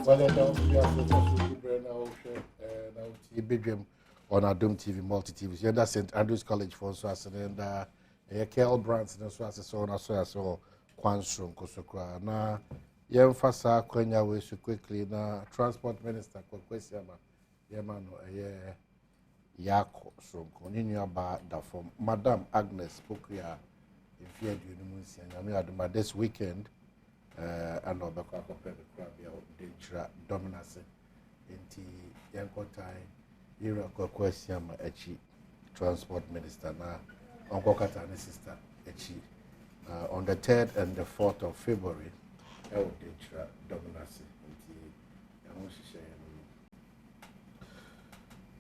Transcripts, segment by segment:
Well, then now we are supposed to be now Badwam on Adom TV, multi TV. So that's St. Andrews College for us, and Kel Brands, and so as I saw Kwansum Kosokra. Now, Fasa Kwenya way so quickly. Now, Transport Minister Kwakwesiama, Yamano, Yako, so continue about that from Madam Agnes Pokria in Fear Unimunsi, and I mean, this weekend. And over the Crabia, Dominance, into Yankotai, Iraq, question, Echi, Transport Minister, now, Uncle Katani sister, Echi, on the 3rd and the 4th of February, Dominance,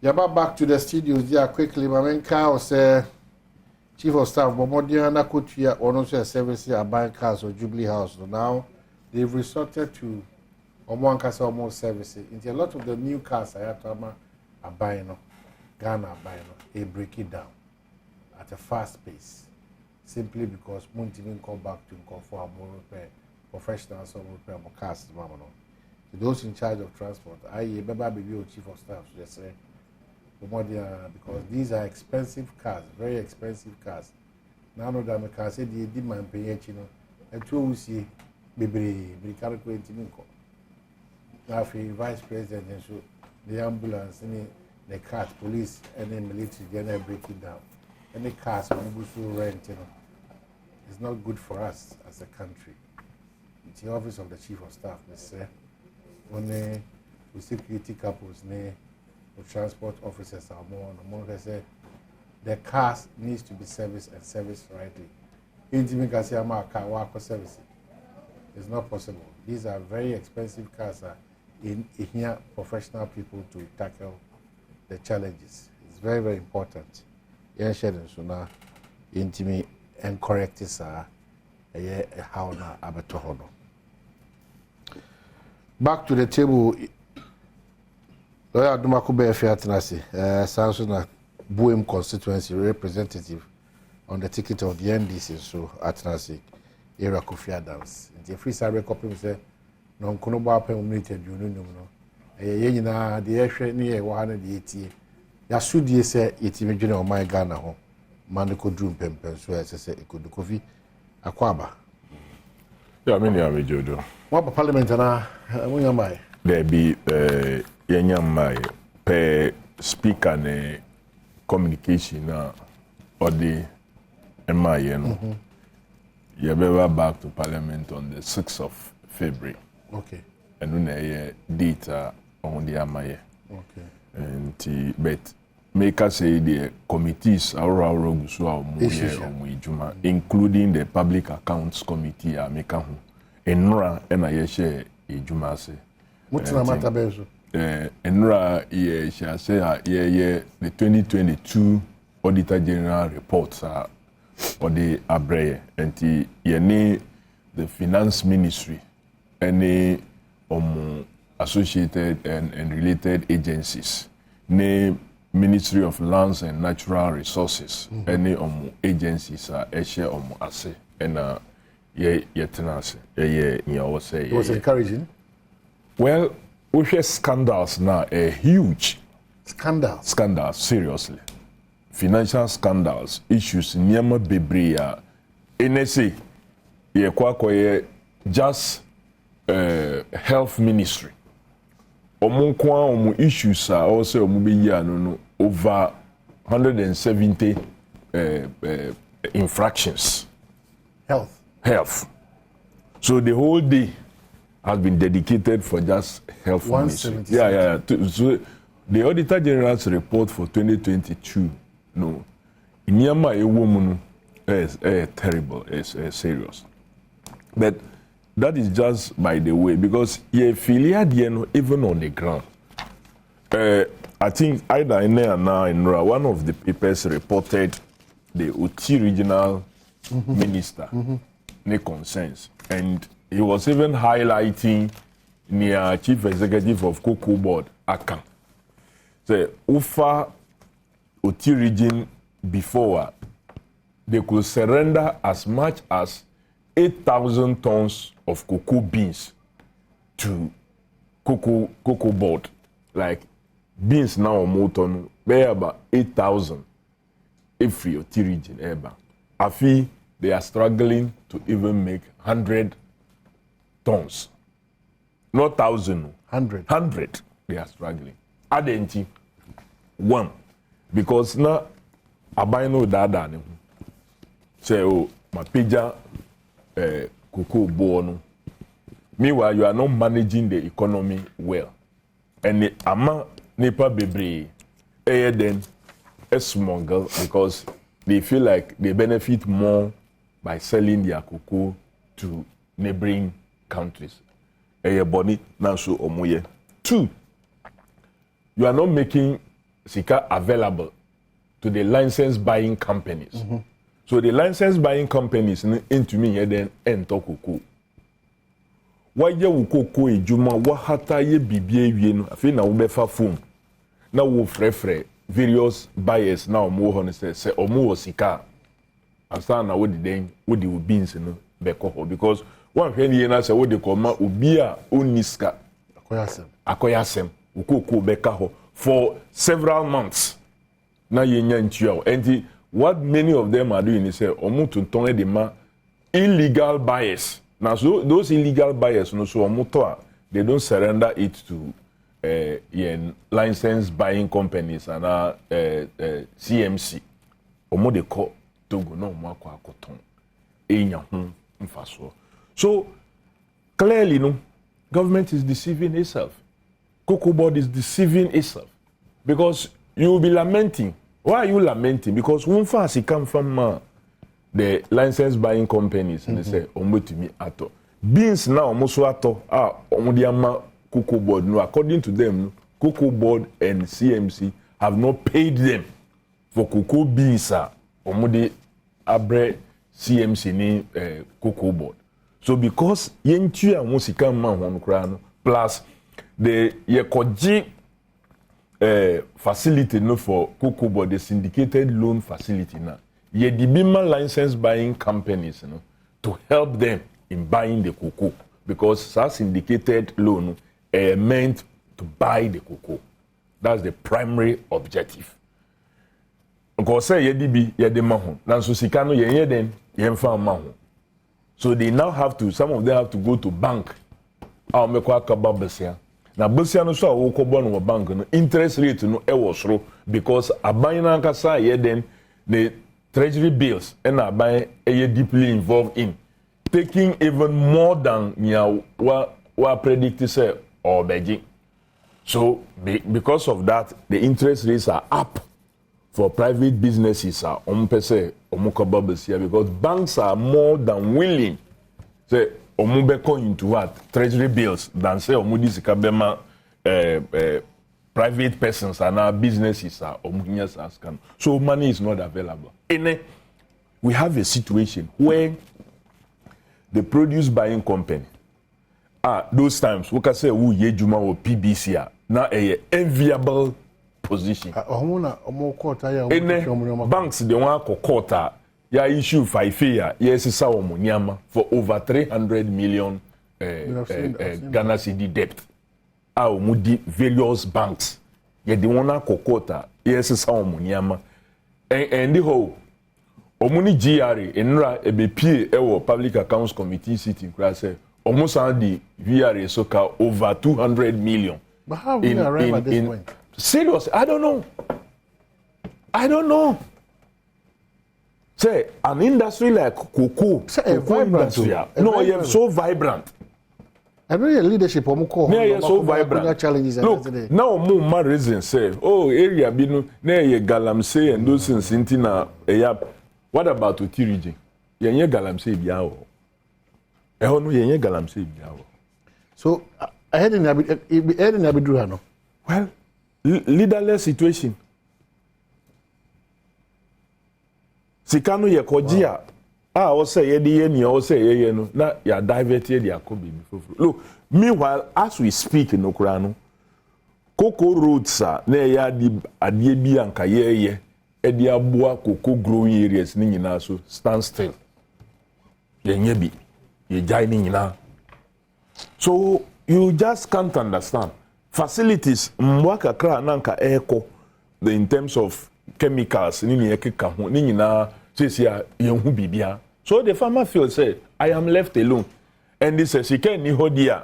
Yaba back to the studios, yeah, quickly, Mamenka was Chief of Staff, Bomodiana Kutia, Onosia Service, a buying cars or Jubilee House. So now they've resorted to Omoankasa almost services. Into a lot of the new cars I have to are buying, Ghana are buying, they break it down at a fast pace. Simply because won't even come back to call for more repair, professionals or repair more cars. So those in charge of transport, Chief of Staff, so they say, because these are expensive cars, very expensive cars. Now that I can say the demand pay, and two see baby calculate now vice president and so the ambulance, the cars, police, and then military, they're breaking down. Any cars we rent, it's not good for us as a country. It's the office of the Chief of Staff, they say, when we security couples, the transport officers are more they say the cars needs to be serviced and serviced rightly. Service. It's not possible. These are very expensive cars in here professional people to tackle the challenges. It's very, very important. So now intimi and correct this how na abetohono. Back to the table. Lawyer Dumakube Fiatinasi, Sansuna Buem constituency representative on the ticket of the NDC, so Atinasi, Era Kofi Adams. The free side copy say, no Konoba permitted you know. Yena, the air near 180. Yasudi say it's imaginary of my Ghana home. Maniko Drew Pempen, so as I say, it could do coffee. Aquaba. Yeah, I mean, I'm a Jodo. What parliament and am I? There be my per speaker ne communication or the MI you be back to parliament on the 6th of February. Okay. And when data on the MI. Okay. And but make us say the committees are including the public accounts committee make enra and I share ejuma say Enra shall say the 2022 Auditor General reports are or the Abre and the Finance Ministry any associated and related agencies, ne Ministry of Lands and Natural Resources, any agencies are share ase and yetenase it was encouraging. Well, we hear scandals now, a huge scandals, seriously. Financial scandals, issues, nyama bebria, NSA, just health ministry. Omunkwa issues are also over 170 infractions. Health. So the whole day has been dedicated for just health ministry. Yeah. So the Auditor General's report for 2022, no, Inyama a woman is terrible, is serious. But that is just by the way, because even on the ground. I think either in there now in one of the papers reported the Oti regional minister, ne concerns, and he was even highlighting near chief executive of Cocoa Board, Akan. So, Ufa Oti region before, they could surrender as much as 8,000 tons of cocoa beans to cocoa board, like beans now moton, be about 8,000 if your region eba. I feel they are struggling to even make 100 tons. Not 1,000. 100. 100. They are struggling. Adenti. One. Because now, I buy no dada. Say, oh, my pija cocoa board. Meanwhile, you are not managing the economy well. And the ama nipa bebre, then a smuggle because they feel like they benefit more by selling their cocoa to neighboring countries. Bonny now so omoye. Two, you are not making sika available to the license buying companies. Mm-hmm. So the license buying companies into me then enter cocoa. Why you cocoa ejuma wahata ye bibie wie no afi na wo befa phone na wo frefre various buyers now mo ho ne say omo wo sika asa na wo de den wo de beans no be ko because one hwe ni na say wo de koma obi a oniska akoyasem wo cocoa be ka ho for several months na ye nya ntua and what many of them are doing is say omo tonton de ma illegal buyers. Now, so those illegal buyers, no, so they don't surrender it to licensed buying companies and CMC. Omo de call Togo no mo akwa akoton. Enya ho mfaso. So clearly, no, government is deceiving itself. Cocoa board is deceiving itself because you will be lamenting. Why are you lamenting? Because one fast come from the license buying companies and they say omotimi ato beans now omoso ato omodiama cocoa board no according to them cocoa board and CMC have not paid them for cocoa beans omode abre CMC ni cocoa board. So because yentu a musika ma hon kra no plus the yekoji facility no for cocoa board, the syndicated loan facility now. Yedibima license buying companies, to help them in buying the cocoa because that's indicated loan meant to buy the cocoa. That's the primary objective. Because say yedibi yedemaho, nanso sikano yeden yemfa maho. So they now have to, some of them have to go to bank. I'll make a besia. Now besia no so awoko bon bank no interest rate no e wo soro because abanya nkasa yeden the treasury bills and are deeply involved in taking even more than what predicted say or Beijing. So because of that, the interest rates are up for private businesses because banks are more than willing say into what treasury bills than say bema private persons and our businesses are so money is not available. We have a situation where the produce buying company those times we can say who yejuma or PBC now a enviable position. Banks they want to quota ya issue 5 year yes for over 300 million Ghana cedi debt. Mudi various banks yet the one kokota yes and the whole omuni GRA enra ebepie ewo public accounts committee sitting class almost the VRA soka over 200 million. But how will you arrive at this point? Serious, I don't know. Say an industry like cocoa vibrant industry, you're so vibrant. I know your leadership so vibrant. Challenges look, now more reason say, area binu na ye galamsey and those things intina what about Otiriji? Yenye galamsey biawo. No yenye galamsey biawo. So I had in Abidru no. Well, leaderless situation. Sikano ye kojia o say ye di ye o say ye no na ya divert ye dia ko baby foforo. Look, meanwhile as we speak in Okurano, cocoa roads na ya di adie bi anka ye e di aboa cocoa growing areas ni nyina so stand still. Ye nya bi ye jai ni nyina. So you just can't understand. Facilities, mwaka kra nanka eko, in terms of chemicals, nini ekeka ho, nini na sisia yenhu bibia. So the farmer feels say, I am left alone. And this says, she can't ni hodia,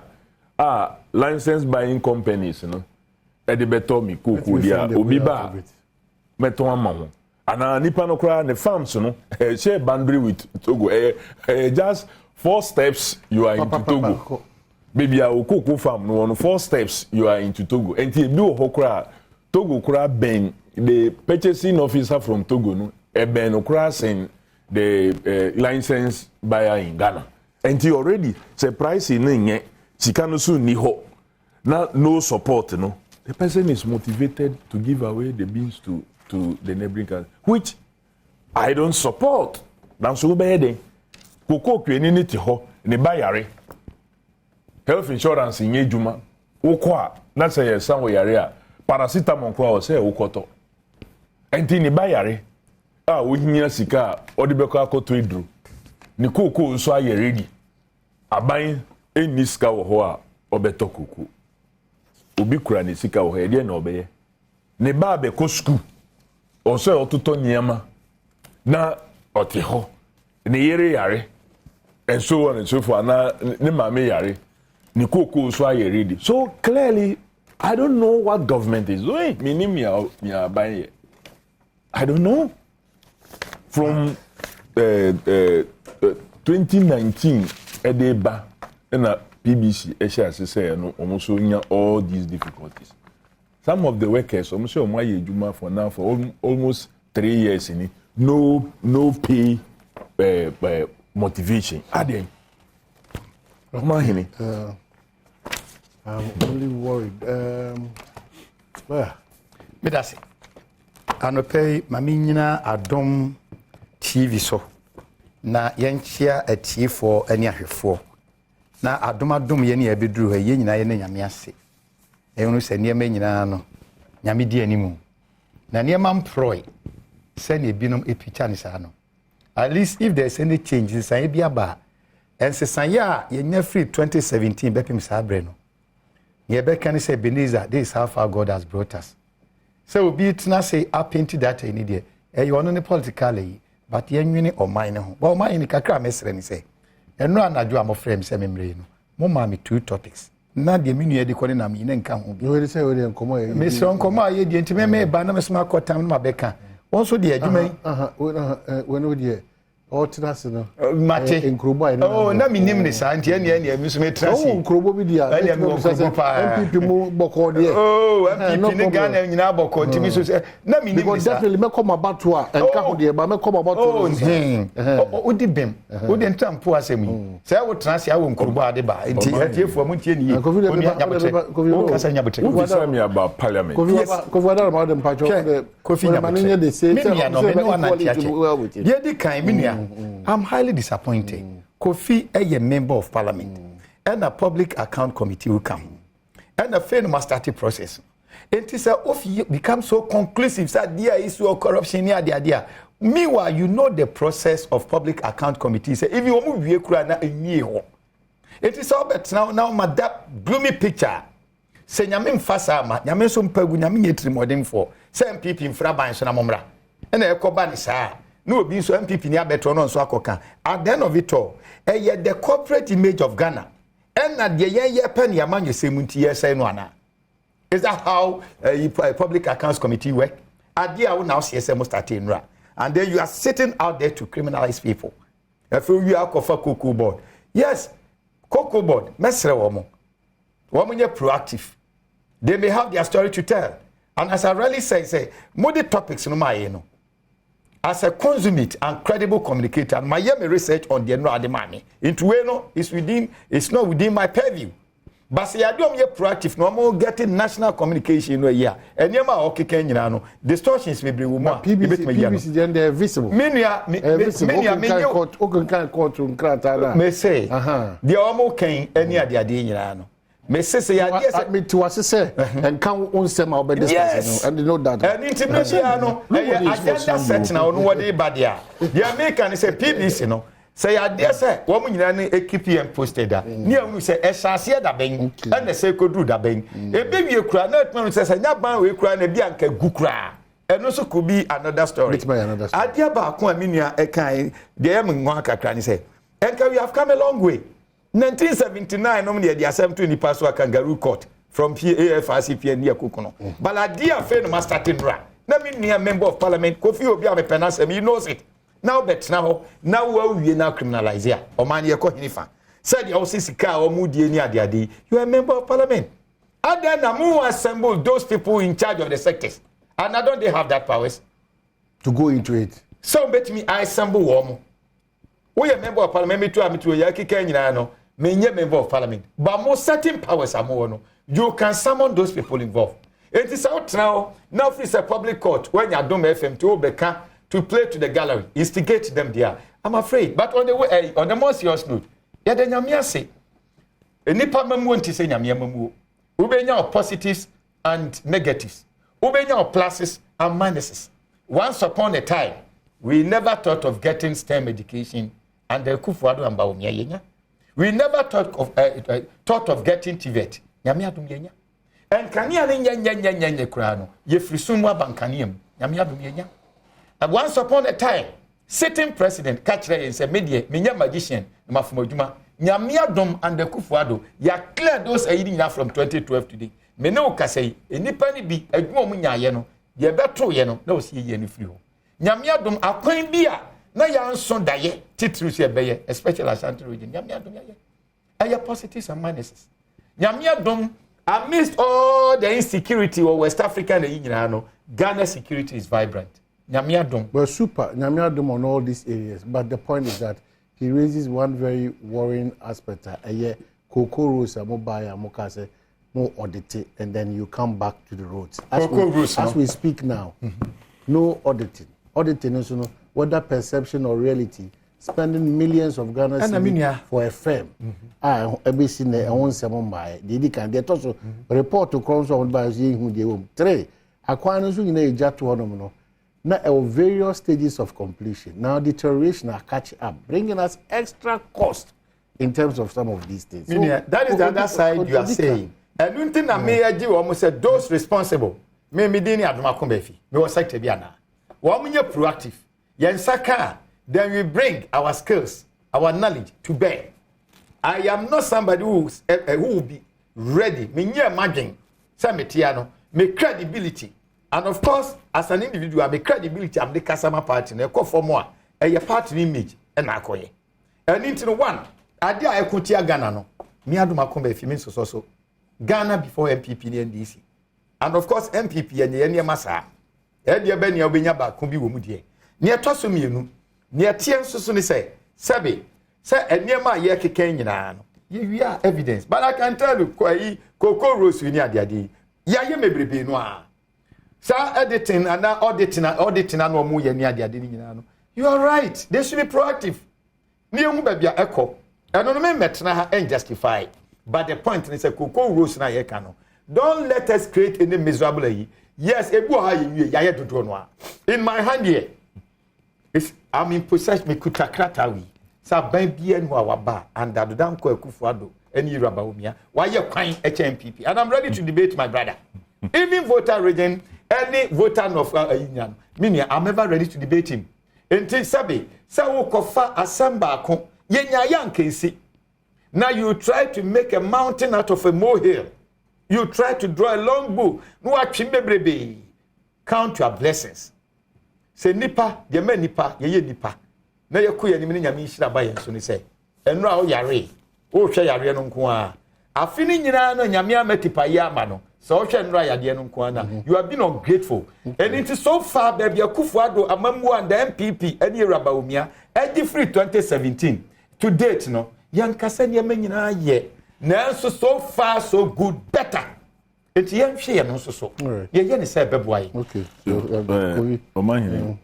license buying companies, you know. Edi beto mi kuku dia, obiba, meto amaho. And nipa no kra ne farms, you know, share boundary with Togo. Just 4 steps, you are into Togo. Baby, I will cook farm. No, 4 steps you are into Togo. And you do hokra, Togo kra ben the purchasing officer from Togo no ben okra send the license buyer in Ghana. And you already say price in nye sikano su ni ho. Now no support no. The person is motivated to give away the beans to the neighboring country, which I don't support. Now so bad. Koko kweni ni ti ho ne bayare. Health insurance in Yejuma, Okwa, that's a some area, paracetamol kwa say Okoto. And Tini Bayare, we hear Sika, or the Beka Cotridru. Nikoko, so I ready. A buying a Niska or Obetokuku. Ubikura Nisika or Hedian obey. Nebabe Kosku, or so Otutoniama, na Otiho, Niere Yare, and so on and so forth. Na Nemame Yare. Nikoko so I ready. So clearly, I don't know what government is doing. I don't know. From 2019, Edeba and PBC, Esha say no almost all these difficulties. Some of the workers almost Juma for now for almost 3 years in it. No pay motivation. Adem. I'm only worried. Well, me that's it. Anope maminyina Adom TV so na yenchia etie for ani ahwefo na adom ye ne abeduru ha ye nyina ye ne nyame ase ehunu se ne nyina no nyame di animu na ne employ se ne binom epicha ne sa no at least if there's any change in san bia ba ensesan ya ye nya free 2017 bepim sa bre no ye be kan say Ebenezer, this is how far God has brought us. So be it na say up into that any day you want no politically but ye nwini o mine ho but o mine ni kakra mesre ni say eno anadwo amofrem say memre no mo ma me 2 topics na de menu ye de kone na me ne nka ho bi you say we dey nkomo ye me so nkomo aye de ntime me ba na me so makotam no mabeka won so de adwuma yi we no de o tinase no mate nkrobo ai oh na me nim ne sa ntie ene mi so me trase oh nkrobo bi dia MPP mu boko de oh MPP ne Ghana nyina boko ntimi so na me nim ne sa definitely me come about to enka ho de ba me come about to o di bem o de ntampo asemi say wo trase awo nkrobo ade ba nti atiefo mu ntie ni o kasa nyabote o bisa me about parliament kofi ada ma de mpacho kofi nyabote de say me no wana tiache ye di kan me I'm highly disappointed. Kofi is a member of parliament and a public account committee will come. And a fair must start the process. It is become so conclusive that there is issue of corruption here, there. Meanwhile, you know the process of public account committee. If you want to it is all better now my that gloomy picture. Say nyame mfasa ma nyame so mpagu nyame yetri modern for say MPP mfra ban so na momra. And e koba ni saa. No be so MPP ni abeto no so akoka. At the end of it all, the corporate image of Ghana. And na de ye pen ya man yesemunti ye say no ana. Is that how a public accounts committee work? Idea will now see SM starting ra. And then you are sitting out there to criminalize people. If you are kofa Cocoa board. Yes, Cocoa board, mesre womo. Womo proactive. They may have their story to tell. And as I really say, modi topics no my no. As a consummate and credible communicator, my research on the money into it's not within my purview. But say I don't get proactive, no more getting national communication in a year. And yama okay Kenyano, distortions may be woman. PBC then they're visible. Many may say, the almost came any idea Dinano. Me say yes me to say and can on sem about this and you know that and intimidation no agenda set na on what dey bad ya the American say PBC no say idea say wo mu nyina ne ekpm posted da ne amu say e hyase da ben and the say ko do da ben e be wie kura na atma say nya ban we kura na bi anka gu kura eno so could be another story idea ba ko aminua e kan de am nwa kakra ni say enka we have come a long way 1979 no me the assembly to ni pass kangaroo court from AFRCP near Kukuno. But I dear friend must start in ra. Na me near member of parliament Kofi Obi a penance he knows it. Now we now criminalize here. O man ye ko hinifa. Said you also sika o mu die ni ade. You are a member of parliament. And then Namu assemble those people in charge of the sectors. And I don't they have that powers to go into it. So bet me I assemble woman. We a member of parliament me to ya kika nyina no. Me nye member of parliament. But more certain powers are more no. You can summon those people involved. It is out now it's a public court when you Adom FM to Obeka to play to the gallery, instigate them there. I'm afraid. But on the way, on the more serious note, yeah, the Nyamia say, a nipa mamu nti say Nyamia mamu. Ubenya of positives and negatives. Ubenya of pluses and minuses. Once upon a time, we never thought of getting STEM education and the Kufuado and Baumia yenya. We never thought of getting TVET. Nyamia dum yenya. En kania nya kura no. Ye frisunwa bankaniam. Nyamia dum yenya. And once upon a time, sitting president catch and say media menya magician mafumoduma. Nyamia dum and the Kufuado ya clear those ayidi from 2012 today. Me no kasei enipa ni bi adwuma mu nyaye no ye beto ye no na osi ye ni free ho. Nyamia dum akwan bi a na ya nso daye titru se beye especially Ashanti region. Nyamia dum yaye. Aya positives and minuses. Nyamia dum amidst all the insecurity of West Africa and the Ghana security is vibrant. Nyamia dum. Well, super. Nyamia dum on all these areas. But the point is that he raises one very worrying aspect. Kokoro Samobaya Mokase no auditing, and then you come back to the roads. As we speak now, no auditing. Auditing is whether perception or reality. Spending millions of Ghana cedis for a firm. Every single one seven by the can get also report to council by seeing who they own. 3. Acquiring in a jet to one. Now, at various stages of completion. Now, deterioration are catching up, bringing us extra cost in terms of some of these things. So, that is the other side you are saying. And one thing I may almost said those responsible. Me dini aduma kumbefi. Me was sector biana. One year proactive. Yensaka. Then we bring our skills, our knowledge to bear. I am not somebody who will be ready. Me nye imagine. Sametiano. Me credibility. And of course, as an individual, me credibility. I'm the customer party. Ne ko for more. A party image. And I koye. And into one. Idea I kutia Ghana no. Me aduma kumbefi means so. Ghana before NPP Yendi. And of course, NPP Yendi masa. Edia beni obenya ba kumbi wo mu die. Ne to so mienu. Near Tian Susuni say enema ye keken nyina no. You are evidence. But I can tell you, Coco Rose ni ade. Ya ye mebrebe no a. Sa editing and auditing and no mu ye ni ade nyina no. You are right. They should be proactive. Ni hu babia ekọ. Eno no me metna ha unjustify. But the point is Coco Rose na ye ka no. Don't let us create any miserable yi. Yes, ebu ha ye ya ye dodo no a. In my hand here. I'm in possession me kutakratawi. Sa ban bia no awaba and adodam ko akufuado any Rabaumia. Why you crying HMPP? And I'm ready to debate my brother. Even voter region, any voter of Union. Meaning I'm ever ready to debate him. Until Sabi, sa kofa asamba ko yenya yankensi. Now you try to make a mountain out of a molehill. You try to draw a long bow. No achimbebrebe. Count your blessings. Se nipa de ma nipa ye nipa na ye koye ni me nyame nhira ba ye so ni se enura o yare o hwe yare no nko a afini nyina no nyame amatipa ye ama no so o hwe enura yade no nko na you have been ungrateful and it is so far baby Akufuado amamu and the NPP any Rabaumia e free 2017 to date no yankasa ne nyina ye na so far so good better. It's young share no so. Yeah, yeah, say beboy. Okay. Omahini,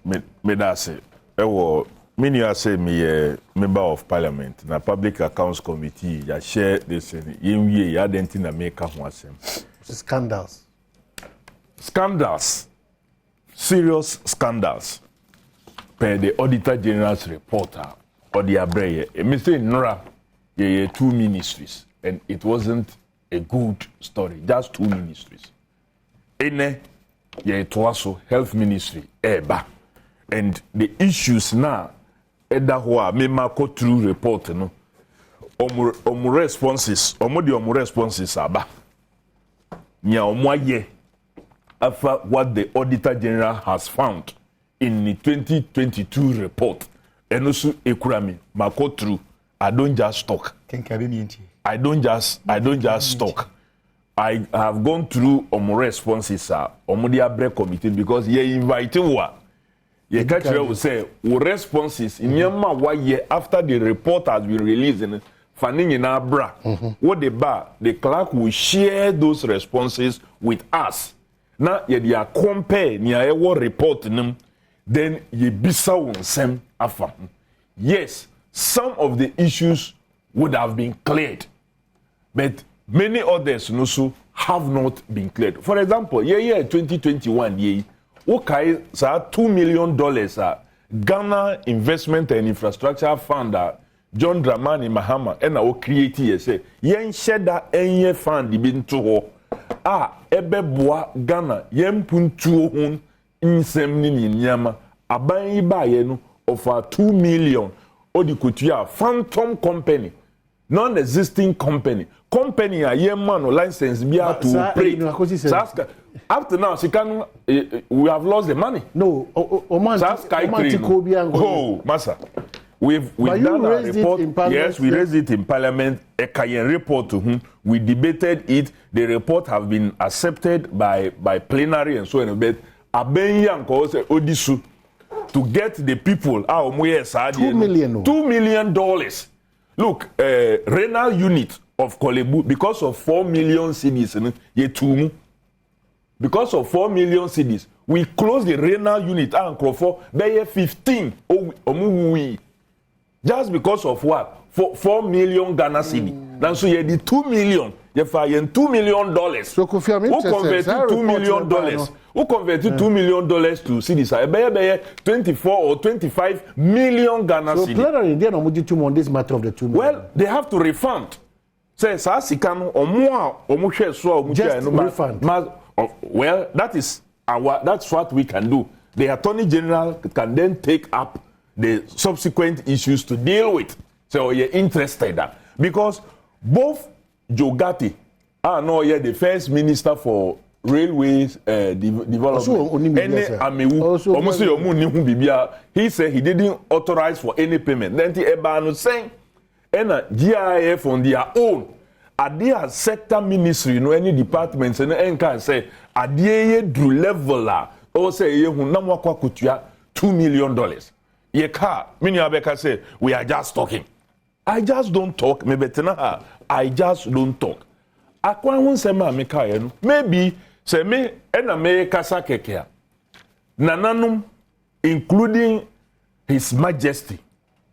me da say. Ewo, me you say me member of parliament na public accounts committee ya share this yemwie ya denti na make ho asem. Scandals. Scandals. Serious scandals. Per the Auditor General's reporter or the abreye. Mr. Nora, ye 2 ministries, and it wasn't a good story. Just 2 ministries. Ene, ye toaso health ministry, eba, and the issues now, eda hoa me mako through report no. Omu responses, omu responses aba. Nya omu after what the Auditor General has found in the 2022 report. And also ekurami mako through. I don't just talk. I don't just talk. I have gone through omu responses omu dia break committee because ye invite wa. Ye catch will say responses in yama wa ye after the report has been released in Fanning in Abra, what the clerk will share those responses with us. Now, ye are compare near a report them, then ye bisa won afa. Yes, some of the issues would have been cleared, but many others also have not been cleared. For example, year 2021, okay, $2 million Ghana Investment and Infrastructure Fund. John Dramani Mahama and our creative say yen sheda enye fund bi nto ho ebeboa Ghana yen puntuo hun nsem ni nyama aban yi ba ye no offer 2 million odikotua phantom company non-existing company a yen man license bi to operate up to now we have lost the money. No, Massa. We've done a report. Yes, we raised it in Parliament. A Kayen report to whom we debated it. The report have been accepted by plenary and so on. But Abenyan say Odisu to get the people out $2 million. $2 million. Look, renal unit of Kolebu because of 4 million cedis. Because of 4 million cedis, we closed the renal unit and for 15. Just because of what? 4 million Ghana cedi. Then so you did 2 million. You find $2 million. So who converted $2 million? Who converted $2 million to cedis? 24 or 25 million Ghana cedi. So plenary they no mujitum on this matter of the 2 million. Well, they have to refund. Say sasikano omu so refund. Well, that's what we can do. The Attorney General can then take up the subsequent issues to deal with. So you're interested because both Jogati the first minister for railways development he said he didn't authorize for any payment. Then the Ebano saying and GIF on their own at their sector ministry any departments and can say at the drew level or say $2 million. Ye car, many Abeka say, we are just talking. I just don't talk. I just don't talk. Akwan sema meka maybe say me ena me kasa kekea. Nananum, including His Majesty,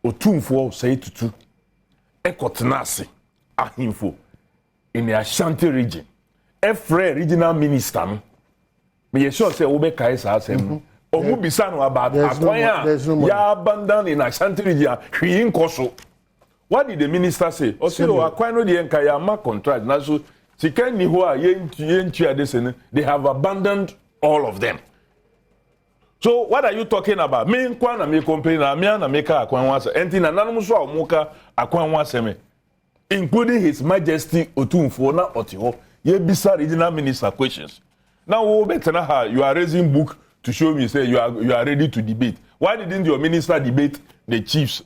Otumfo say tutu, Ekotenasi, Ahimfo, in the Ashanti region. Every regional minister, me sure say Obeka is asem. Omubisano about Akwanya, ya abandoned in Ashanti region, Koso. What did the minister say? Osiro Akwano the Enkayama contract. Naso Sikan Nihua Yentia they have abandoned all of them. So what are you talking about? Me Kwana me complain na make Akwanwa Entina Nanuso Moka Akwanwa Seme, including His Majesty Otumfo na Otiho. Ye bisa regional minister questions. Now you are raising book to show me say you are ready to debate. Why didn't your minister debate the chiefs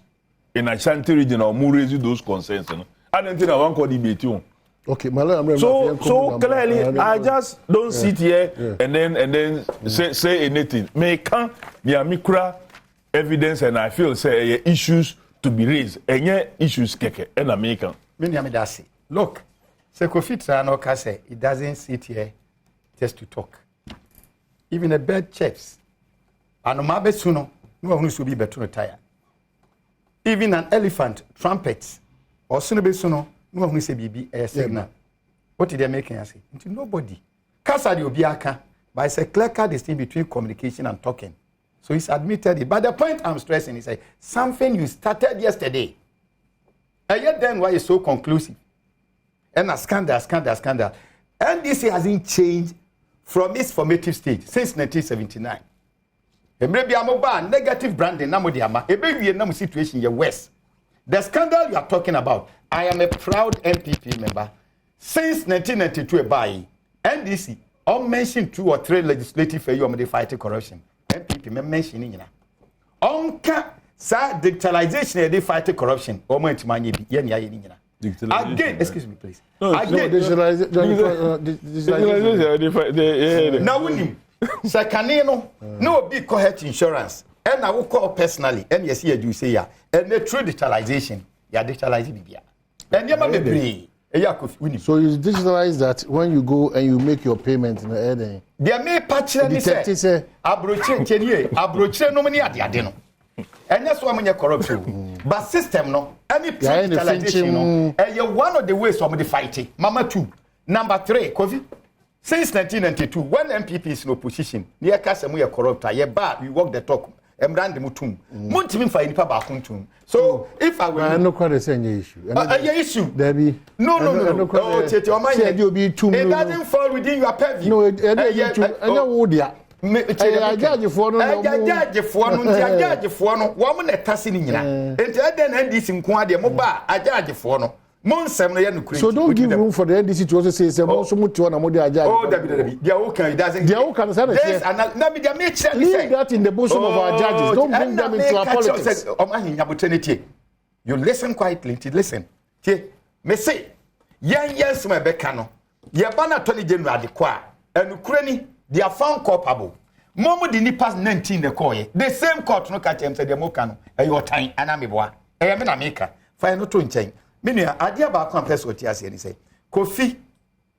in Ashanti region or raise those concerns? I don't think I want to debate you. Okay, so clearly I just don't sit here and then say anything. Me can mikra evidence and I feel say issues to be raised. Any issues keke and American. Look, Sekofitra no say it doesn't sit here just to talk. Even a bird chefs, and mabe suno, no one should be better retire. Even an elephant, trumpets, or sunobe suno, no one say be a signal. What did they make us say? Nobody. Kasa di obiaka, but it's a clear cut distinction between communication and talking. So he's admitted it. But the point I'm stressing is something you started yesterday. And yet then why it's so conclusive? And a scandal. NDC hasn't changed from its formative stage since 1979. And maybe I'm about negative branding. A situation you're worse. The scandal you are talking about, I am a proud NPP member. Since 1992, by NDC, I mentioned 2 or 3 legislative for you on fighting corruption. NPP mentioning onka sa digitalization they fight corruption. Omo money be again, excuse me, please. Digitalization. Now we need Sakanino, no big cohort insurance. And I will call personally, and yes, you say ya, and the true digitalization, digitalizing Bibia. And you may be. So you digitalize that when you go and you make your payment in the end. There may patch any say abroche no many at the and that's why when you're corruption. But system no, any digitalization no, and you're one of the ways of the fighting. Mama 2. Number 3, COVID. Since 1992, when MPP is in opposition, near Kasamu are corrupt, we walk the talk. Embrand mutum. Muntimin for any pabakuntum. So if I will no quite the same issue. Issue. Debbie. No. Oh, your mind. It doesn't fall within your purview. No, it doesn't. I judge for no. Woman at Tassinina. And then this in Quadia Moba, I judge for no. So don't give room for the NDC to also say some also much on a model. Oh, they are okay. It doesn't. They are okay. Leave that in the bosom of our judges. Don't bring them into our politics. You listen quietly. Listen. Me say, yes, my becano. Yabana Attorney General de Qua and Ukraine, they are found culpable. Momo di pass 19 the coy. The same court no catch him said the mokano. Your time and I'm a boy. I am an maker. Fine no to change. Minia adia ba kwa pese oti ase ni say Kofi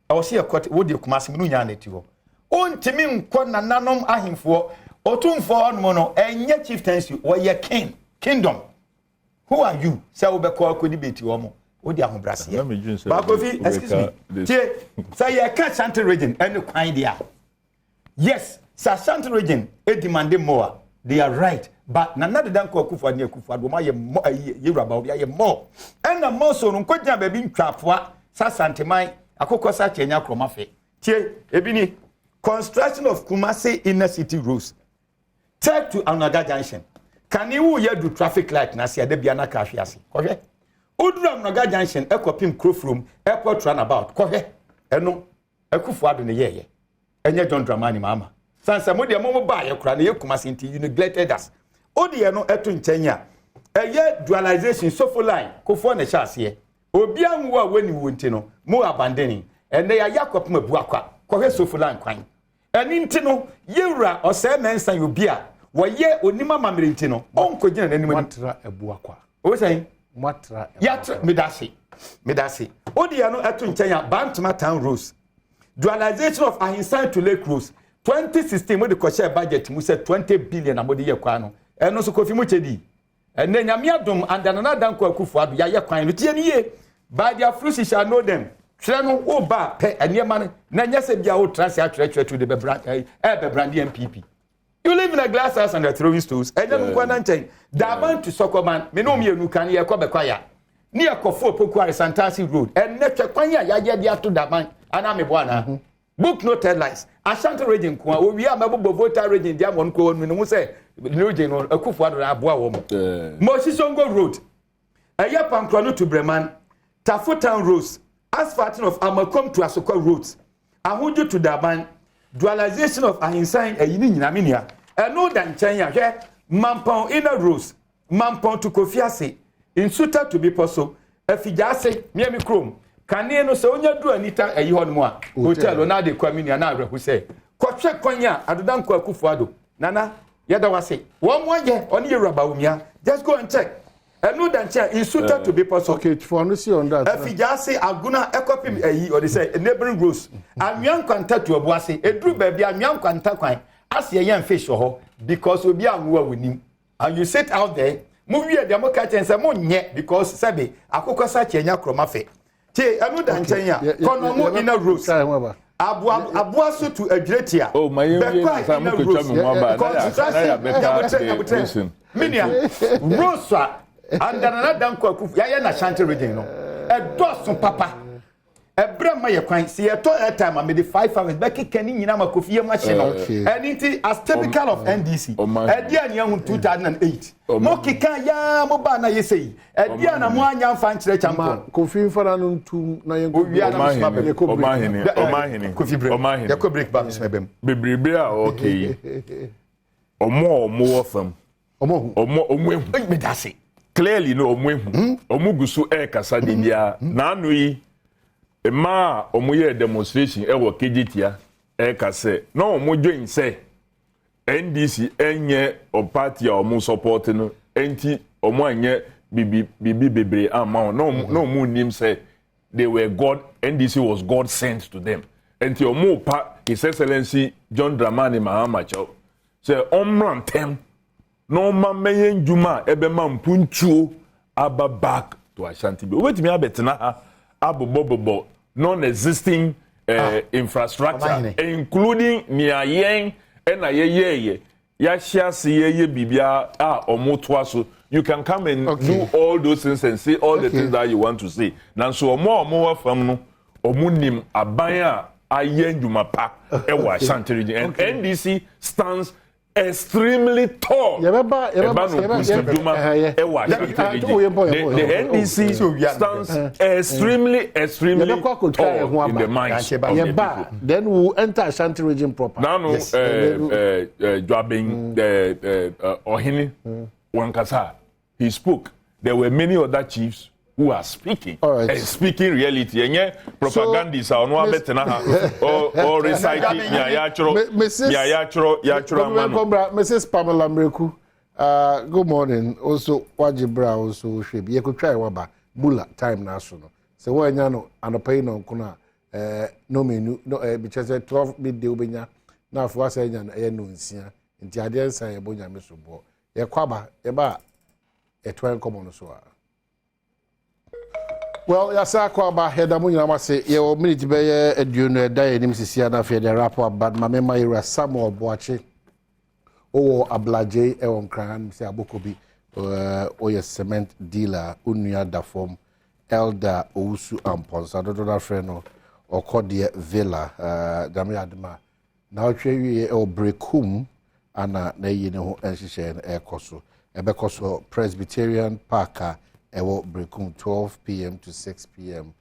awose yakot wo de kumase mu nya na ti ho ontimi nkọ na nanom ahemfo otumfo onmo no enye chieftaincy wo ye kingdom. Who are you say wo be call ko debate wo mo wo di ahobrase ba Kofi excuse me tie say ye ka Ashanti region and kwan dia. Yes, Ashanti region e demand more. They are right. But nanade dan ko akufa ne akufa do ma ye yewraba obi ye more and na more so no kwagya ba bi ntwafoa sa santeman akokosa chenya kroma fe tie ebini construction of Kumasi inner city roads take to Anaga junction can you hear do traffic light na se da bia na ka hwe ase kohwe oduru Anaga junction ekopim crofrom airport runabout kohwe eno akufa do ne ye enye John Dramani mama sansa mo de mo ba ye kura na ye Kumasi nti you neglected us. Odi no eto nkyenya eye dualization sofo line kofo na chase obi anwo a wani wonti no mo abandoning ene ya yakopem abu akwa kohwe sofo line kwan eni nti no yewura ose mensan obi a woye onima mamere nti no onkogina nanim matra abu akwa o say matra yatra medasi odi no eto nkyenya Bantama town roads dualization of Ahinsan to Lake Roads 2016 we the share budget mu say 20 billion amodi ye kwa no eno so Kofi mu chedi enne nyame Adom and another danko akufo ado ya ye kwan no tie ni ye by their fruits shall know them tire no wo ba pe eniema no na nya se bia wo trans ya tire to the brand NPP. You live in a glass house and the throwing stools and then kwa na nchen da ban to Sokoman me no mienu kan ye kwa bekwaya ni akofo pokuare Santasi road enne twa kwan ya ye dia to da ban ana me boana book no tell lies Ashanti region kwa we are mabo voter region dia won ko won no say region no akufo ado aboa wo mo Moshisongo road aya Pankro to Breman Tafutan roads asphalting of Amakom to Asoko roads ahoju to Daban dualization of Ahinsan ayini nyina menia eno dan chenya hwe Mampon inner roads Mampon to Kofiase insuta to be poso afijase miemi krom kane no se onya du anita ayi ho no a hotel na de kwamini na ahwehu se kotwe kwanya adodan kwa akufo ado nana yeda wase wo mo ye oni yewraba umia just go and check enu dan check insuta to be possible okay for no see on that afijase aguna ekopim ayi or they say neighboring roads anwan kwanta to abuase eduru ba bia anwan kwanta kwan ase ye fish ho because obi anwo awunim and you sit out there mo wie de mo ka chen se mo nye because sabe akokosa chenya kroma fe tie anu dan chenya kono mo inner roads Abuaso to Adretia. Oh, my Minia, Rosa, and another Danko, Yaya Shanty reading. A dozen papa. A Brahma, quite see a toilet time. I made the 5 hours back. Can you know Kofi machine? And it as typical of NDC. A dear young 2008. Moki Kaya Mobana, you say. A dear Namanya fancy champion. Kofi for an to Kofi break back. Bibria, okay. Or more of them. Clearly, no, Omugusu air Casadibia, Nanui. A ma omuye demonstration ewo kejitia kase na omo join say NDC enye o party a omo support no enti omo anye bibi bebre ama no omo nim say they were God. NDC was God sent to them enti omo pa His Excellency John Dramani Mahama Chow say omran tem no ma meyen juma ebe ma mpunchuo aba back to Ashanti be wetimi abetena ha abobobobo non-existing infrastructure, including Niayen and Ayeye, Yashia Bibia, Omotwaso. You can come and do all those things and say all the things that you want to say. Now, so more from Omunim Abaya Ayen Jumapa, Ewa Shanti region, and NDC stands extremely tall. The NDC stands extremely tall in the minds of the people. Then we'll enter Ashanti region proper. Now, Joabing Ohini Wankasa, he spoke. There were many other chiefs who are speaking, and speaking reality. And yeah, propagandists are no better or reciting Mrs. Pamela Mreku, good morning. Also, Wajibra also should be. You could try Waba Bula time national. So when you know, and a pain on Kuna, no menu, no, because 12 midday ubenya. Now for us, I know in Sia, in the idea say a bonya miserable. Ya kwaba, eba, a 12 common so. Well, yasa kwa ba heda mu nyina mase ye o minute be ye aduonu eda ye nim sisia na fe de rapport bad ma mema ira Samuel Boache o ablaje e won kran se abokobi o ye cement dealer unua da form elder Owusu Amponsa dodo da frɛ no okode villa dame adma na otwe wie o brekum ana na yi ne ho enhyehyɛ no ekoso ebekoso Presbyterian Parker ewo brekum 12 p.m. to 6 p.m.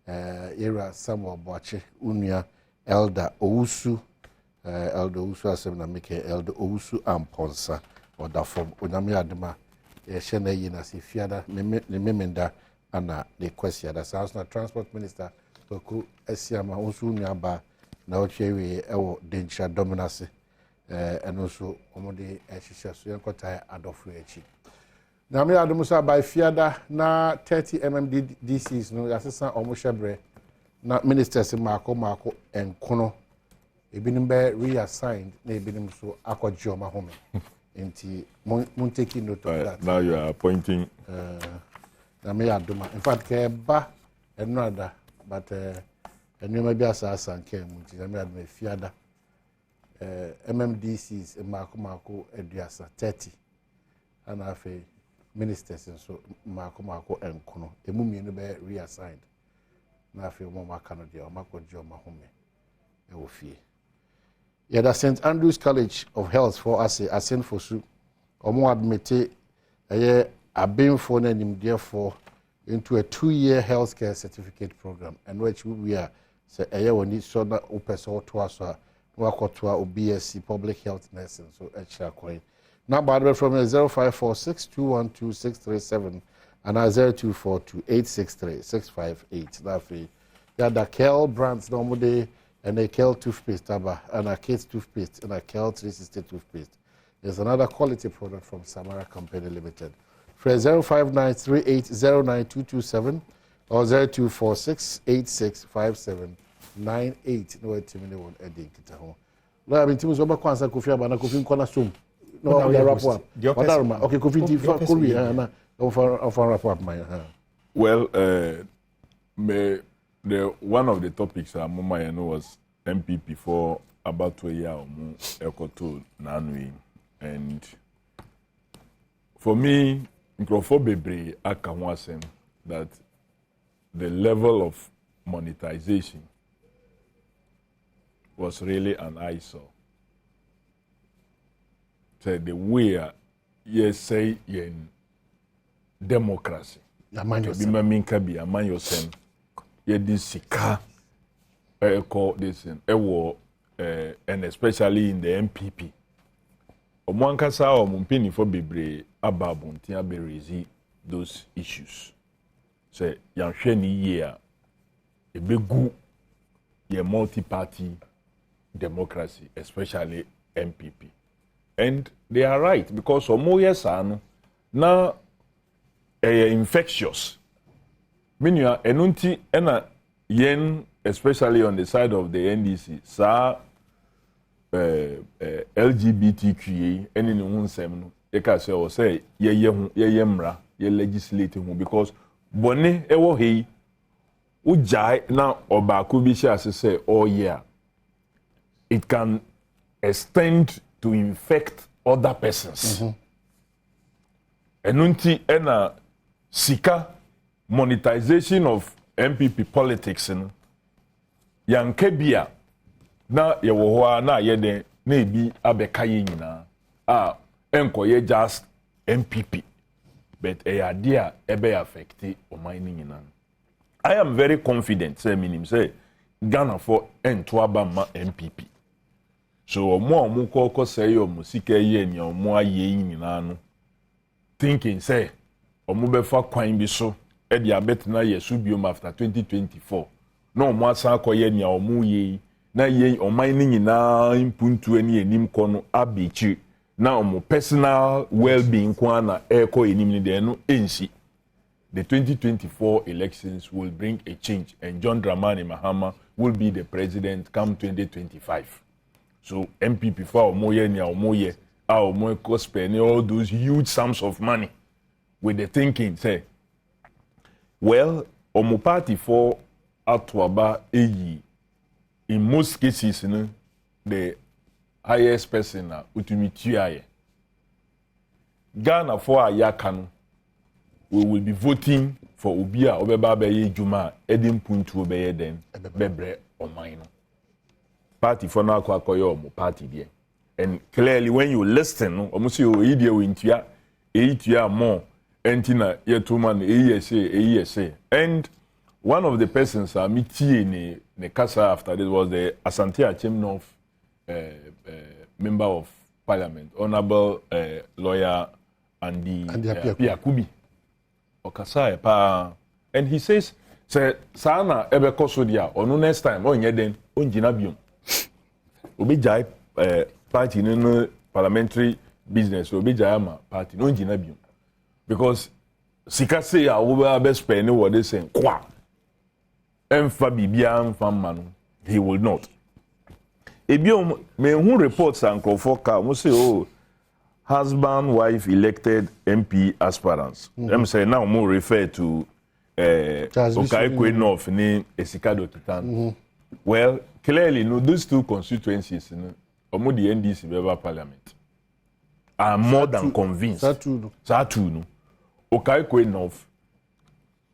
Era Samuel Boache unua elder Owusu asem na make elder Owusu Amponsa oda from onyame adema ye na yi na se fiada ne memenda ana the question that sounds na transport minister Toku Esiama Owusu unua ba na ochwe ewo dencha dominance and also omode ehyehyɛ so yenkota adofo echi na me Adom so by fiada na 30 DCs no assistant omoshebre na ministers mako enkono ebinim be reassigned na ebinim so akɔgye oma home enti mun taking note of that. Now you are appointing na me Adom in fact ke ba enada but enuma bi asasa nke mu nti na me Adom fiada MMDCs mako eduasa 30 and afi ministers so mako enkono emu mienu be reassigned na afi mo maka no dia makɔgye oma home e wo fie. Yeah, the St. Andrew's College of Health for us asen for su omo admit abinfo na nimdeafo into a 2-year healthcare certificate program and which we are say woni so na opeso to aso wakotoa BSc public health nursing so extra coin. Number from 0546212637 and 0242863658. That free. Yeah, the Kel brands normally and a Kel toothpaste and a Kate toothpaste and a Kel 360 toothpaste. There's another quality product from Samara Company Limited. For 0593809227 or 0246865798. No, it's me one ending kita ho. No, I mean timus oba kwanza Kofi abana Kofi nkona som. No, the rapport. Okay, Kofi di for Korea na for rapport my. Well, the one of the topics Mama was NPP for about 2 years ekoto nanui, and for me nkrofo bebre aka ho asem that the level of monetization was really an eyesore. So the way you say in democracy, you minka be among yourself, you this sika, call this and especially in the NPP. Omwankasa or mumpini for bebre ababunti aberezi those issues. So yansheni year a big ye multi-party democracy, especially NPP. And they are right because omoye sano na infectious. Minya enunti ena yen, especially on the side of the NDC, sa LGBTQA any no nsem no e ka say ye mra ye legislate hu because bone ewo hei ujai na obaako bi sha say oh yeah, it can extend to infect other persons. Enunti ena sika monetization of NPP politics no yankebia na yewo ho na yeden na ebi abeka ye nyina enkoye just NPP but dia ebe affect oman nyina. I am very confident say minim say Ghana for entoaba ma NPP. So omo koko say omo sika ye ni omo aye nyina no thinking say omo befa kwan bi so e dia betna ye subiom after 2024 no omo asan akoye ni omo ye na ye oman nyina impuntu ani enim kono abichi na omo personal well-being kwana eko enim ni de no ensi. The 2024 elections will bring a change and John Dramani Mahama will be the president come 2025. So MPP for omoye ni omoye omoye ko spend all those huge sums of money with the thinking say well omo party for atwaba eyi in most cases the highest person na utumi tuaye Ghana for ayaka no we will be voting for Obia Obeba Beye Juma Edim Puntu Obeye then Bebre Omaino. Party for now Kwakoyo party there. And clearly when you listen, almost you idia wintia, 8 year more, entina yetuman ESA. And one of the persons miti ne Kasa after this was the Asante Achimnof member of parliament, honorable lawyer Andy Piakubi. Okasa pa, and he says say sana ebe koso dia onu next time onye den onjina biom obi jai party no parliamentary business obi jai ama party no onjina biom because sika say ya wo be spend what they say kwa emfa bibia emfa manu he will not ebiom me hu reports and crofo mo say oh husband, wife elected MP aspirants. Let me say now more refer to Okaikwe North ni Esikado Titan. Well, clearly, no, those two constituencies, omo the NDC Beba Parliament, are more than convinced. Satu, Okaikwe North,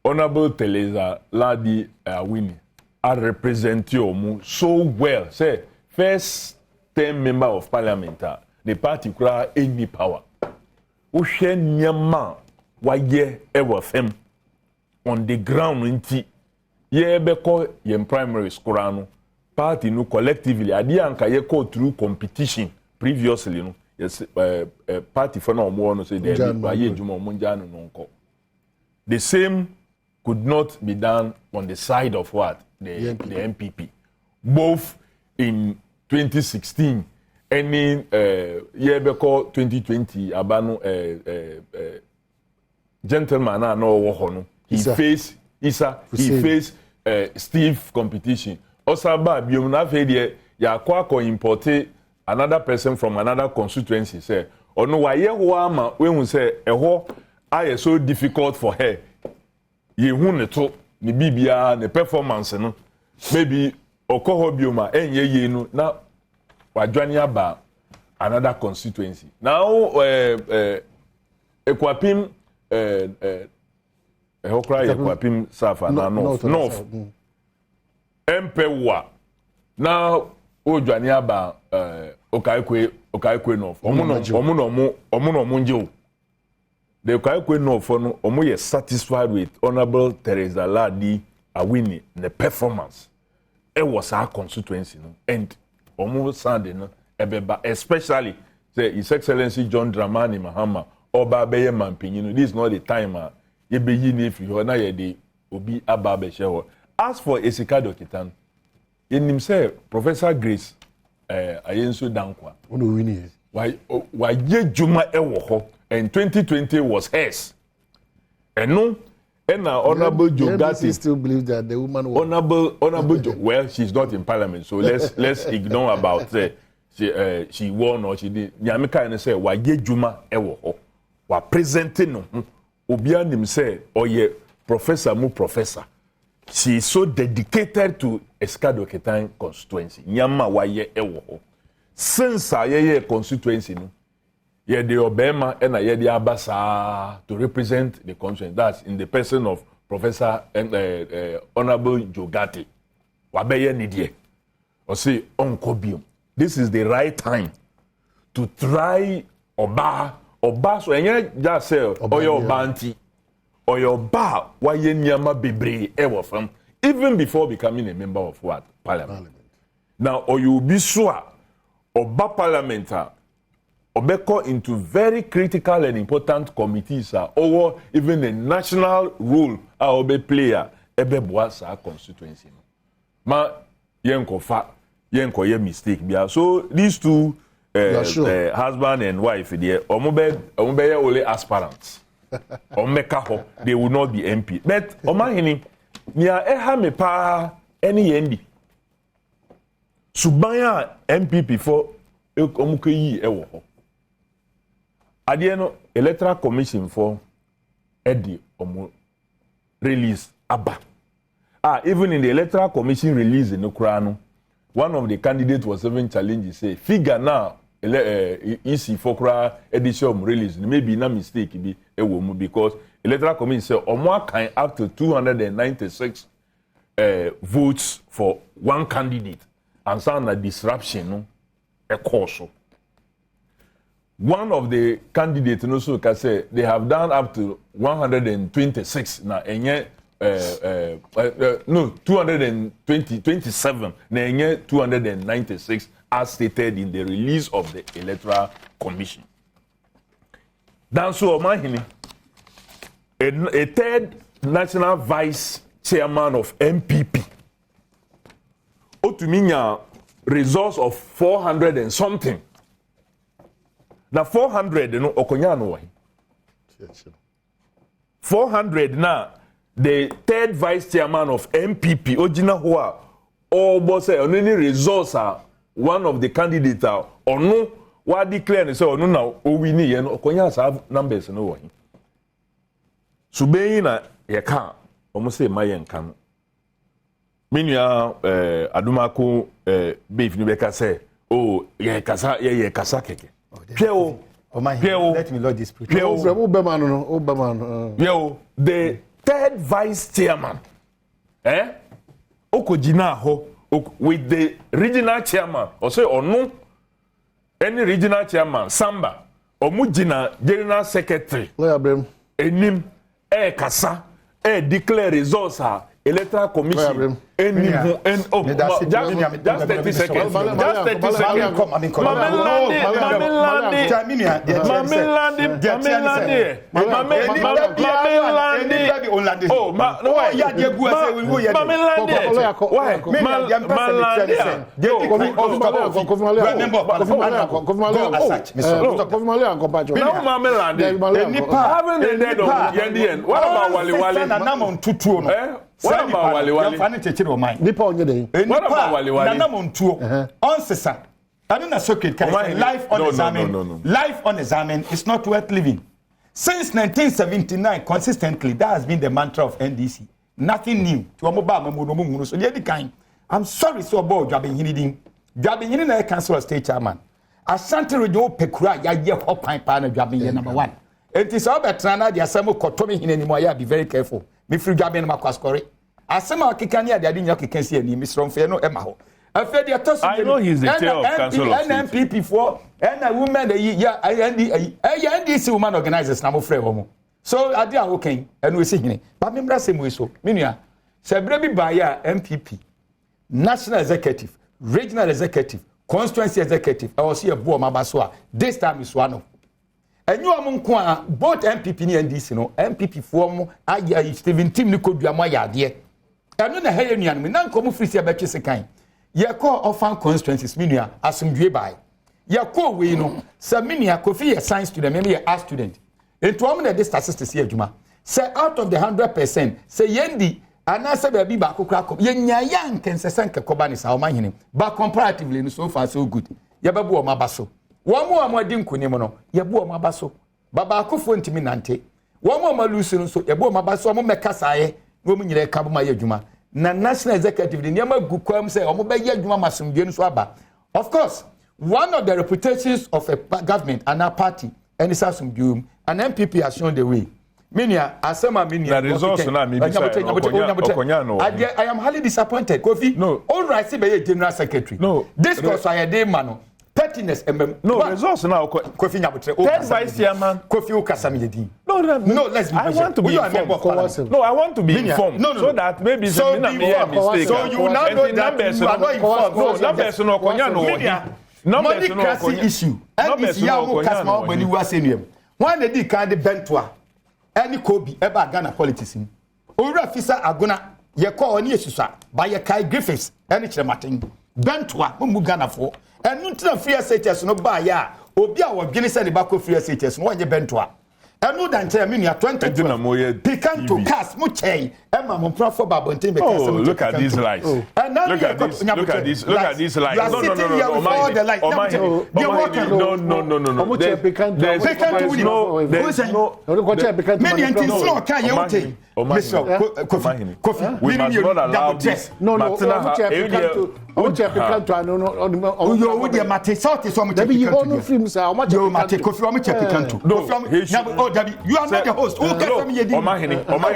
Honorable Teresa Ladi Awini, are represent you so well. Say, first 10 member of Parliament the party kura any power. Uhwe nyama waye ewa fem on the ground nti ye beko ye primaries kura no party no collectively adi anka ye go through competition previously no yes party for no more no say they ye juma monja no nko. The same could not be done on the side of what the NPP both in 2016 any year beko 2020 abano gentleman na no wo no he face stiff competition osaba biom na fe de ya kwa import another person from another constituency say ono wa ye ho ama we hu say eho aye so difficult for her ye hu ne to ne bibia ne performance no maybe okoho bioma enye ye no na wadwane aba another constituency. Now ekwapim ehokra ekwapim safa na north empewa na odwane aba okaikwe north omuno nje the okaikwe north no omo ye satisfied with honorable Teresa Ladi Awini the performance it was our constituency no and omo sande no ebeba especially say His Excellency John Dramani Mahama oba beye mampanyino. This is not the time ye be yi na free na ye de obi aba be share. As for Esika Dokitan yenim say Professor Grace ayenso dankwa ono wini why ye juma ewo ho and 2020 was hers and no and honorable Jogati still believe that the woman was honorable well, she's not in parliament, so let's ignore about she won or she did. Nyamika and say why ye juma ewo ho wa presenting no obi anim say oye professor. She is so dedicated to Eskado Ketan constituency. Nyama wa ye ewo ho. Since ye constituency no ye de obema and ye de abasa to represent the constituency. That's in the person of Professor Honorable Jogati. Wabeye nidie. Or say onkobium. This is the right time to try oba so enye just say oyo banti oyo ba waye nyama bebre ewo from even before becoming a member of what parliament. Now oyo bi so a oba parliamentar obeko into very critical and important committees or even a national role obe player ebe boa sa constituency no ma yenko fa yenko ye mistake bia. So these two husband and wife there omobe only aspirants omeka ho they will not be MP but omahini nia eha me pa eni yendi subanya MPP for omuke yi ewo ho ade no electoral commission for edi omo release aba even in the electoral commission release in Ukraine one of the candidates was even challenging say figure now EC for kra edition release maybe na mistake be ewo mu because electoral commission say omo kan up to 296 votes for one candidate and some disruption no e cause. One of the candidates no so can say they have done up to 126 na enye 227 na enye 296 as stated in the release of the electoral commission. Dan so omahini a third national vice chairman of NPP otuminya results of 400 and something. Na 400 no okonya no wahi. 400 na the third vice chairman of NPP ojina ho a obo say only results are one of the candidates ono wa declare say ono na o win ye no okonya sa numbers no wahi. Subeyi na ye ka omo say maye nka no. Menua adumako beef ni beka say oh ye kasa keke. Pio, let me load this the third vice chairman, Okojina ho with the regional chairman, or say or no, any regional chairman, Samba, or Mujina general secretary, enim, kasa, declare results electoral commission just 30 seconds. What about Wali? What about Wali? Onsesa. I don't know circuit. Life on examine. Life on examine is not worth living. Since 1979, consistently, that has been the mantra of NDC. Nothing new. To so the kind. I'm sorry so about Jabin Hinidin. Jabin Hinidin Council of State Chairman. Ashanti Radio Pekura ya ye hop pipe and Jabin number 1. It is all betrana the Asamo Kotomi anymore. Be very careful. Me free Jabin Makwaskori. Asama Kikania, the Adinaki can see any Miss Romfeno Emaho. I know he's the chair of Council of State. NPP for and a woman, NDC woman organizers, Namo Frehomo. So I did okay, and we see him. But remember, same way so. Minia, Sabrebi Baya, MPP, National Executive, Regional Executive, Constituency Executive, I was here, Boa Mabaswa. This time is one of. And you are both MPP and NDC, no, MPP form, I Stephen Tim Nicoduamaya, dear. I don't know how you know, non come free about kind. Ye call orphan constituencies minia asumdwe by. Ye call we no saminia kofi a science student maybe a art student. Into am the statistics here juma. Say out of the 100%, say yendi anasa baby ba kokra ye nyaya nkensesan ke koba ni sa o mahini. But comparatively so far so good. Ye babu o mabaso. Wo mo amodi nkonim no ye bu o mabaso. Baba akofo ntimi nante. Wo mo malusu no so ye bu o mabaso mo mekasaye. Wo mo nyire ka bo ma ye juma. Na national executive the name of Gukwam say Omobaya Juma Masumbian Swaba. Of course, one of the reputations of a government and a party and it's Asumbium, an MPP has shown the way. Minia, Asama Minia, I am highly disappointed. Kofi, no, all right, see by general secretary. No, this was I a day man. Pettiness and no results now. Kofi Nyabotre. Third vice chairman Kofi Okasamiyedi. No, let's be. I want to be informed. No, I want to be informed. No, so that maybe so mistake. So you now know that you are not informed. No, numbers no konya no. Money classy issue. NDC yawo kasma when you were senior. When they did kind bentoa. Any Kobe ever Ghana politics. Ora Fisa Agona ye call oni esusa by ye Kai Griffiths any chematin. Bentoa mu Ghana for. And no free SHS no buy ya. Obi a wo dwene se ne bako free SHS no wonye bento a. Enu dan tell me 20 Picanto cast mu chey. Emma mo profo babontin be cast. Look at these lights. Look at these lights. No. Kofi, we must not allow this. No. You are not the host.